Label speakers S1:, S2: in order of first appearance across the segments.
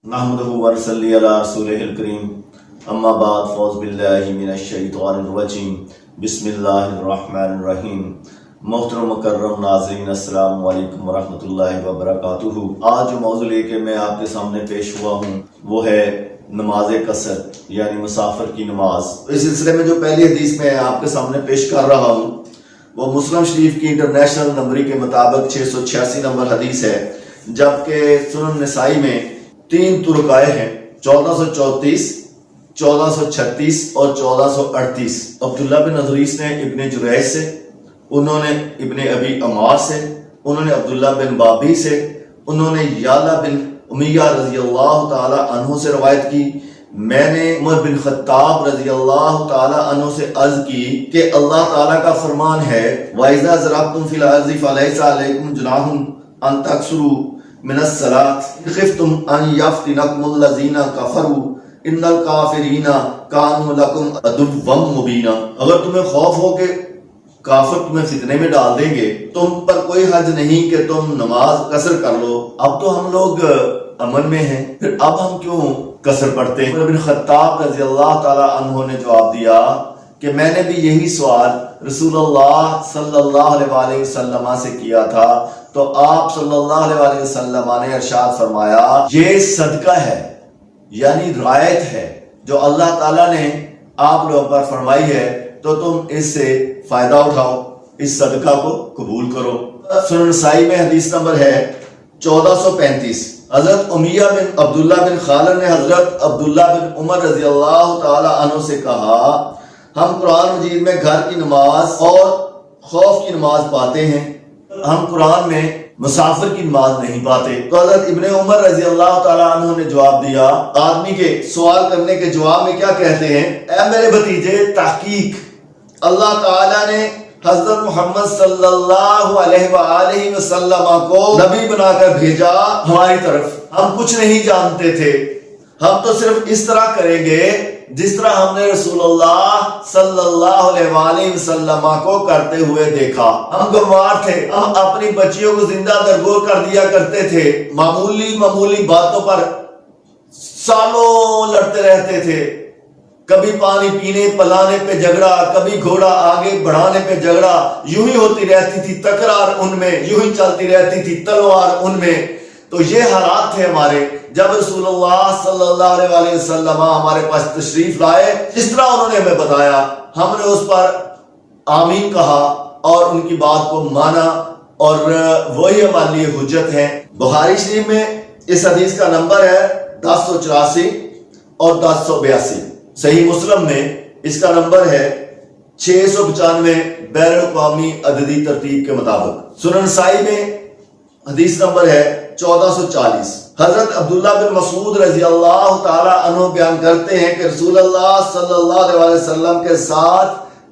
S1: नहमदुहु व नसल्ली अला रसूलिहिल करीम अम्मा बाद फौज बिल्लाहि मिनश शैतानिर रजीम बिस्मिल्लाहिर रहमानिर रहीम। मोहतरम मुकर्रम नाज़रीन अस्सलाम वालेकुम व रहमतुल्लाहि व बरकातुहू। आज जो मौजू लेके मैं आपके सामने पेश हुआ हूँ वो है नमाज कसर यानी मुसाफिर की नमाज। इस सिलसिले में जो पहली हदीस मैं आपके सामने पेश कर रहा हूँ वो मुस्लिम शरीफ की इंटरनेशनल नंबरी के मुताबिक 686 नंबर हदीस है, जबकि सुनन नसाई में 3 तुर्क आए हैं, 1434, 1436 और 1438। अब्दुल्ला बिन अज़रीस ने इब्ने जुरैज से, उन्होंने इब्ने अबी अमार से, उन्होंने अब्दुल्ला बिन बाबी से, उन्होंने याला बिन उमैया रज़ी अल्लाह ताला अन्हु से रवायत की। मैंने उमर बिन खत्ताब रज़ी अल्लाह ताला अन्हु से अर्ज की कि अल्लाह ताला का फरमान है, वाइज़ा ज़रबतुम फिल अर्ज़ि फलैसा अलैकुम जुनाहुन अन तक्सुरू मिनस सलात खिफ्तुम अन यफ्तिनकुमुल लज़ीना कफरू इन्नल काफिरीना कानू लकुम अदुव्वम मुबीना। अगर तुम्हें खौफ हो कि काफिर तुम्हें फितने में डाल देंगे, तुम पर कोई हर्ज नहीं कि तुम नमाज कसर कर लो। अब तो हम लोग अमन में हैं, फिर अब हम क्यों कसर पढ़ते हैं? उमर बिन खत्ताब रज़ी अल्लाह ताला अन्हु ने जवाब दिया कि मैंने भी यही सवाल रसूलुल्लाह सल्लल्लाहु अलैहि वसल्लम से किया था, तो आप सल्लल्लाहु अलैहि वसल्लम ने इरशाद फरमाया, ये सदका है यानी रायत है जो अल्लाह ताला ने आप लोगों पर फरमाई है, तो तुम इससे फायदा उठाओ, इस सदका को कबूल करो। सुनन नसाई में हदीस नंबर है 1435। हजरत उमैया बिन अब्दुल्ला बिन खालिद ने हजरत अब्दुल्ला बिन उमर रजी अल्लाह ताला अन्हु से कहा, हम कुरान मजीद में घर की नमाज और खौफ की नमाज पाते हैं, हम कुरान में मुसाफिर की नमाज नहीं पाते। तो हजरत इब्ने उमर रजी अल्लाह ताला अन्हु ने जवाब दिया, आदमी के सवाल करने के जवाब में क्या कहते हैं, ऐ मेरे भतीजे, तहकीक अल्लाह ताला ने हजरत मोहम्मद सल्लल्लाहु अलैहि वसल्लम को नबी बनाकर भेजा हमारी तरफ। हम कुछ नहीं जानते थे, हम तो सिर्फ इस तरह करेंगे जिस तरह हमने रसूलुल्लाह सल्लल्लाहु अलैहि वसल्लम को करते हुए देखा। हम बीमार थे, हम अपनी बच्चियों को जिंदा दरगोर कर दिया करते थे, मामूली बातों पर सालों लड़ते रहते थे, कभी पानी पीने पिलाने पे झगड़ा, कभी घोड़ा आगे बढ़ाने पे झगड़ा, यूं ही होती रहती थी तकरार उनमें, यूं ही चलती रहती थी तलवार उनमें। तो ये हालात थे हमारे। जब रसूलुल्लाह सल्लल्लाहु अलैहि वसल्लम हमारे पास तशरीफ लाए, जिस तरह उन्होंने हमें बताया, हमने उस पर आमीन कहा और उनकी बात को माना, और वही हमारे लिए हुज्जत है। बुखारी शरीफ में इस हदीस का नंबर है 1084 और 1082। सही मुस्लिम में इसका नंबर है 695 बैरुल अक़वामी अददी तरतीब के मुताबिक। सुनन नसाई में हदीस नंबर है 1440। हजरत अब्दुल्ला बिन मसूद रजी अल्लाह ताला अन्हु बयान करते हैं कि रसूलुल्लाह सल्लल्लाहु अलैहि वसल्लम के साथ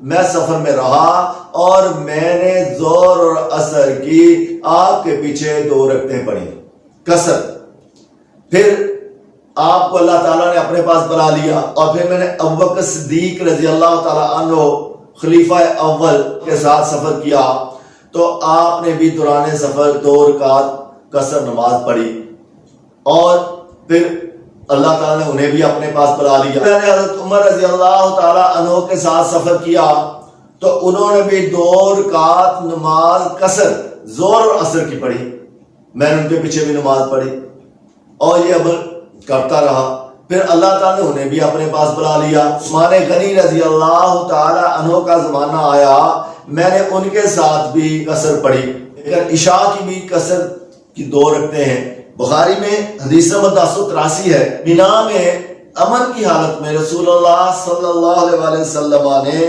S1: मैं सफर में रहा और मैंने जोर और असर की आपके पीछे 2 रकअतें पढ़ी कसर। फिर आपको अल्लाह ताला ने अपने पास बुला लिया और फिर मैंने अबू बकर सिद्दीक रजी अल्लाह ताला अन्हु खलीफा अव्वल के साथ सफर किया, तो आपने भी दौरान सफर 2 रकात कसर नमाज पढ़ी और फिर अल्लाह ताला ने उन्हें भी अपने पास बुला लिया। मैंने हजरत उमर रजी अल्लाह ताला अन्हु के साथ सफर किया, तो उन्होंने भी 2 रकात नमाज कसर जोर और असर की पढ़ी, मैंने उनके पीछे भी नमाज पढ़ी और ये अमल करता रहा। फिर अल्लाह ताला ने उन्हें भी अपने पास बुला लिया। उस्मान गनी रजी अल्लाह ताला अन्हु का जमाना आया, मैंने उनके साथ भी कसर पढ़ी, लेकिन इशा की भी कसर की 2 रकअतें हैं। बुखारी में हदीस नंबर 1083 है, मिना में अमन की हालत में रसूलुल्लाह सल्लल्लाहु अलैहि वसल्लम ने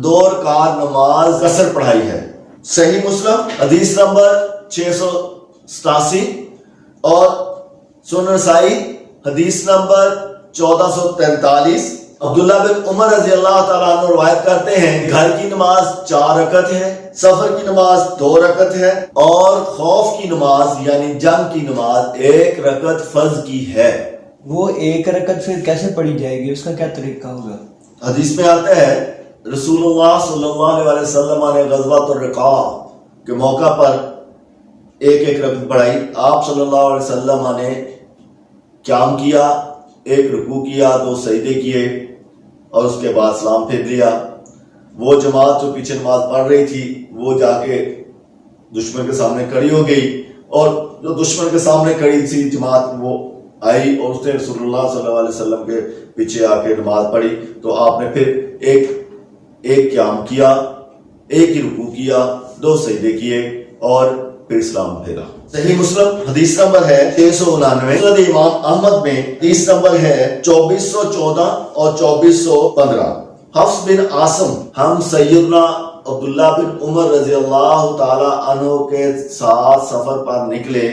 S1: 2 रकात नमाज कसर पढ़ाई है। सही मुस्लिम हदीस नंबर 687 और सुनन नसाई हदीस नंबर 1443। अब्दुल्ला बिन उमर रजी अल्लाह ताला अन्हु रवायत करते हैं, घर की नमाज 4 रकअत है, सफर की नमाज 2 रकअत है और खौफ की नमाज यानी जंग की नमाज 1 रकअत फर्ज की है।
S2: वो 1 रकअत फिर कैसे पढ़ी जाएगी, उसका क्या तरीका होगा?
S1: हदीस में आता है रसूलुल्लाह सल्लल्लाहु अलैहि वसल्लम ने गज़वातुर रिक़ा के मौका पर 1 रकअत पढ़ाई। आप सल्लल्लाहु अलैहि वसल्लम ने قیام کیا، ایک رکوع کیا، 2 سجدے کیے اور اس کے بعد سلام پھیر لیا۔ وہ جماعت جو پیچھے نماز پڑھ رہی تھی وہ جا کے دشمن کے سامنے کھڑی ہو گئی، اور جو دشمن کے سامنے کھڑی تھی جماعت وہ آئی اور اس نے رسول اللہ صلی اللہ علیہ وسلم کے پیچھے آ کے نماز پڑھی۔ تو آپ نے پھر ایک قیام کیا، ایک ہی رکوع کیا، 2 سجدے کیے اور پھر سلام پھیرا۔ صحیح مسلم حدیث نمبر ہے 699، مسند امام احمد میں حدیث نمبر ہے 2414 اور 2415۔ حفص بن عاصم ہم سیدنا عبداللہ بن عمر رضی اللہ تعالی عنہ کے ساتھ سفر پر نکلے۔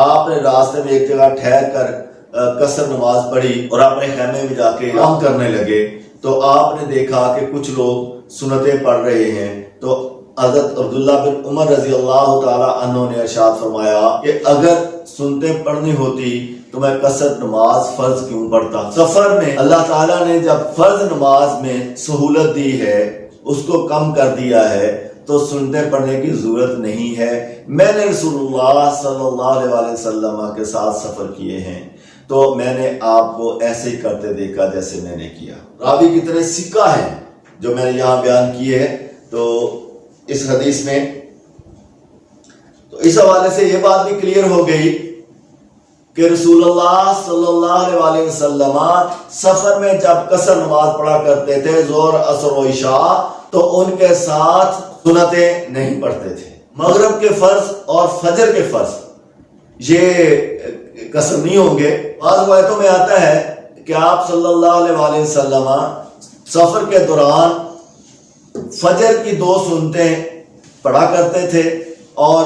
S1: آپ نے راستے میں ایک جگہ ٹھہر کر قصر نماز پڑھی اور اپنے خیمے میں جا کے قیام کرنے لگے۔ تو آپ نے دیکھا کہ کچھ لوگ سنتیں پڑھ رہے ہیں، تو حضرت عبداللہ بن عمر رضی اللہ تعالی عنہ نے ارشاد فرمایا کہ اگر سنتیں پڑھنی ہوتی تو میں قصر نماز فرض کیوں پڑھتا۔ سفر میں اللہ تعالیٰ نے جب فرض نماز میں سہولت دی ہے، اس کو کم کر دیا ہے، تو سنتیں پڑھنے کی ضرورت نہیں ہے۔ میں نے رسول اللہ صلی اللہ علیہ وسلم کے ساتھ سفر کیے ہیں، تو میں نے آپ کو ایسے ہی کرتے دیکھا جیسے میں نے کیا۔ راوی کتنے سکہ ہیں جو میں نے یہاں بیان کیے ہیں۔ تو اس حدیث میں تو اس حوالے سے یہ بات بھی کلیئر ہو گئی کہ رسول اللہ صلی اللہ علیہ وسلم سفر میں جب قصر نماز پڑھا کرتے تھے ظہر، عصر و عشاء، تو ان کے ساتھ سنتیں نہیں پڑھتے تھے۔ مغرب کے فرض اور فجر کے فرض یہ قصر نہیں ہوں گے۔ بعض روایتوں میں آتا ہے کہ آپ صلی اللہ علیہ وسلم سفر کے دوران فجر کی 2 سنتیں پڑھا کرتے تھے اور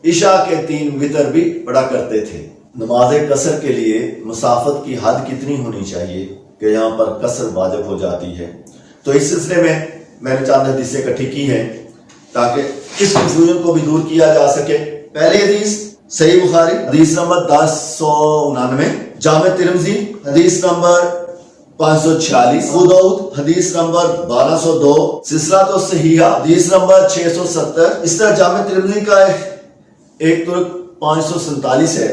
S1: عشاء کے 3 وتر بھی پڑھا کرتے تھے۔ نماز قصر کے لیے مسافت کی حد کتنی ہونی چاہیے کہ یہاں پر قصر واجب ہو جاتی ہے؟ تو اس سلسلے میں نے چند حدیثیں اکٹھی کی ہیں تاکہ اس کنفیوژن کو بھی دور کیا جا سکے۔ پہلی حدیث صحیح بخاری حدیث نمبر 1099، جامع ترمذی حدیث نمبر 546، ابو داؤد حدیث نمبر 1202، سلسلہ صحیحہ حدیث نمبر 670۔ اس طرح جامع ترمذی کا ایک ترک 547 ہے،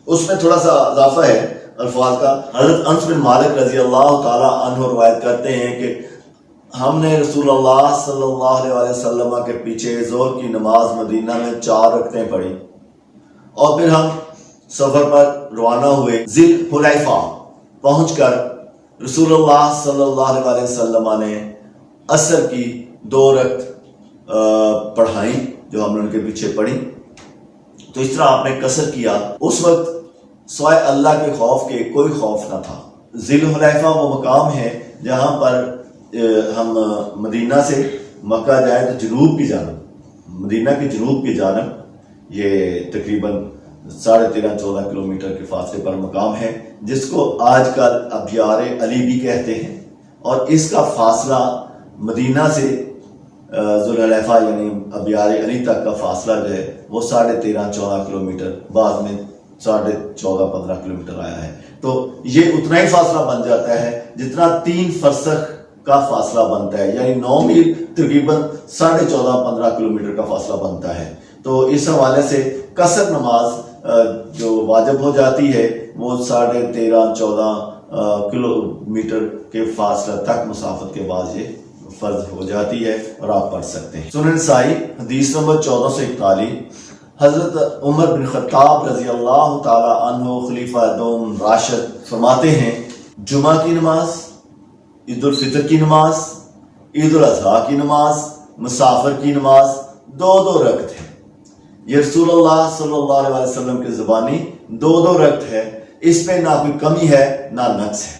S1: اس میں تھوڑا سا اضافہ ہے الفاظ کا۔ حضرت انس بن مالک رضی اللہ تعالی عنہ روایت کرتے ہیں کہ ہم نے رسول اللہ صلی اللہ علیہ وسلم کے پیچھے ظہر کی نماز مدینہ میں 4 رکعتیں پڑھی، اور پھر ہم سفر پر روانہ ہوئے۔ ذی الحلیفہ پہنچ کر رسول اللہ صلی اللہ علیہ وسلم نے عصر کی 2 رکعت پڑھائیں جو ہم نے ان کے پیچھے پڑھی۔ تو اس طرح آپ نے قصر کیا۔ اس وقت سوائے اللہ کے خوف کے کوئی خوف نہ تھا۔ ذی الحلیفہ وہ مقام ہے جہاں پر ہم مدینہ سے مکہ جائیں تو جنوب کی جانب، مدینہ کی جنوب کی جانب یہ تقریباً 13.5-14 کلومیٹر کے فاصلے پر مقام ہے، جس کو آج کل ابیار علی بھی کہتے ہیں۔ اور اس کا فاصلہ مدینہ سے ذی الحلیفہ یعنی ابیار علی تک کا فاصلہ جو ہے وہ 13.5-14 کلومیٹر، بعد میں 14.5-15 کلومیٹر آیا ہے۔ تو یہ اتنا ہی فاصلہ بن جاتا ہے جتنا 3 فرسخ کا فاصلہ بنتا ہے، یعنی 9 میل تقریباً 14.5-15 کلومیٹر کا فاصلہ بنتا ہے۔ تو اس حوالے سے قصر نماز جو واجب ہو جاتی ہے وہ 13.5-14 کلومیٹر کے فاصلہ تک مسافت کے بعد یہ فرض ہو جاتی ہے اور آپ پڑھ سکتے ہیں۔ سنن نسائی حدیث نمبر 1441، حضرت عمر بن خطاب رضی اللہ تعالی عنہ خلیفہ دوم راشد فرماتے ہیں جمعہ کی نماز، عید الفطر کی نماز، عید الاضحیٰ کی نماز، مسافر کی نماز 2 رکعت ہے۔ یہ رسول اللہ صلی اللہ علیہ وسلم کی زبانی 2 رکعت ہے، اس میں نہ کوئی کمی ہے نہ نقص ہے۔